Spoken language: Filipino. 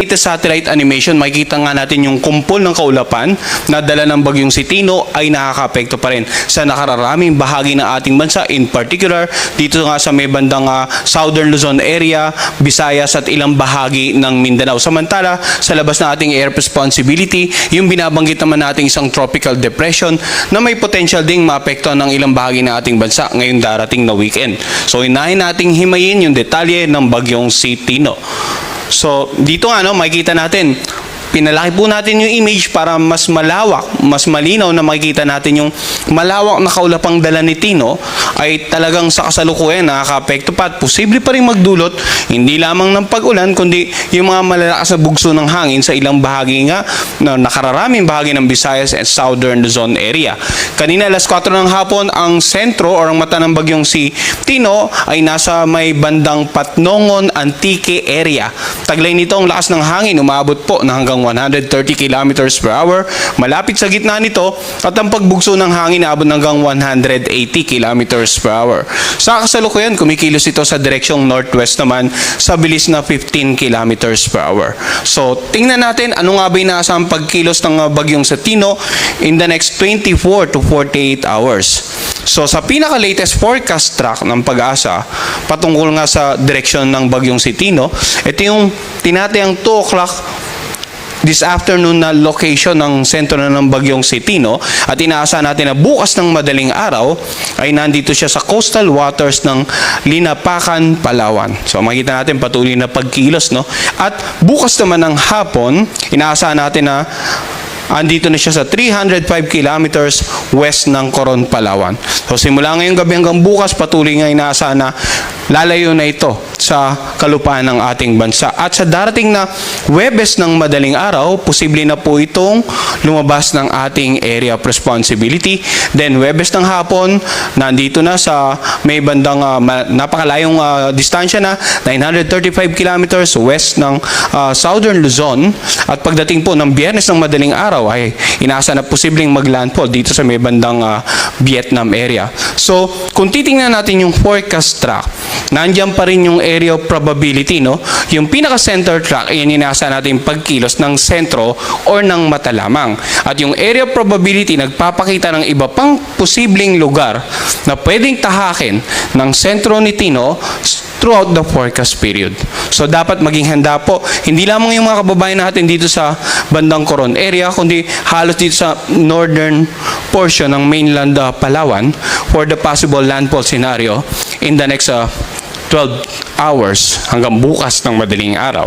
latest satellite animation, makikita nga natin yung kumpol ng kaulapan na dala ng bagyong si Tino ay nakakaapekto pa rin sa nakararaming bahagi ng ating bansa, in particular dito nga sa may bandang Southern Luzon area, Visayas at ilang bahagi ng Mindanao. Samantala, sa labas ng ating air responsibility, yung binabanggit naman nating isang tropical depression na may potential ding maapektuhan ng ilang bahagi ng ating bansa ngayong darating na weekend. So, inahin nating himayin yung detalye ng bagyong si Tino. So, dito nga, makikita natin, pinalaki po natin yung image para mas malawak, mas malinaw na makikita natin yung malawak na kaulapang dala ni Tino ay talagang sa kasalukuyan nakaka-apekto pa at posible pa rin magdulot hindi lamang ng pag-ulan kundi yung mga malalakas na bugso ng hangin sa ilang bahagi nga na nakararaming bahagi ng Visayas and Southern Luzon area. Kanina alas 4 ng hapon ang sentro o ang mata ng bagyong si Tino ay nasa may bandang Patnongon, Antique area. Taglay nito ang lakas ng hangin, umabot po na hanggang 130 kilometers per hour. Malapit sa gitna nito at ang pagbugso ng hangin aabot hanggang 180 kilometers per hour. Sa kasalukuyan, kumikilos ito sa direksyong northwest naman sa bilis na 15 kilometers per hour. So, tingnan natin ano nga ba yung inaasahang pagkilos ng bagyong sa Tino in the next 24 to 48 hours. So, sa pinaka-latest forecast track ng Pag-asa, patungkol nga sa direksyon ng bagyong si Tino, ito yung tinatayang 2 o'clock this afternoon na location ng sentro na ng bagyong si Tino at inaasahan natin na bukas ng madaling araw ay nandito siya sa coastal waters ng Linapacan, Palawan. So makita natin patuloy na pagkilos, At bukas naman ng hapon, inaasahan natin na andito na siya sa 305 kilometers west ng Coron, Palawan. So simula ngayong gabi hanggang bukas, patuloy nga inaasahan na lalayo na ito sa kalupaan ng ating bansa. At sa darating na Huwebes ng madaling araw, posible na po itong lumabas ng ating area of responsibility. Then Huwebes ng hapon, nandito na sa may bandang napakalayong distansya na 935 kilometers west ng Southern Luzon. At pagdating po ng Biyernes ng madaling araw, ay inaasa na posibleng maglandfall dito sa may bandang Vietnam area. So, kung titingnan natin yung forecast track, nandiyan pa rin yung area of probability, Yung pinaka-center track, yan inaasa natin pagkilos ng sentro or ng mata lamang. At yung area of probability, nagpapakita ng iba pang posibleng lugar na pwedeng tahakin ng sentro ni Tino throughout the forecast period. So, dapat maging handa po, hindi lamang yung mga kababayan natin dito sa bandang Coron area, kundi halos dito sa northern portion ng mainland Palawan for the possible landfall scenario in the next 12 hours hanggang bukas ng madaling araw.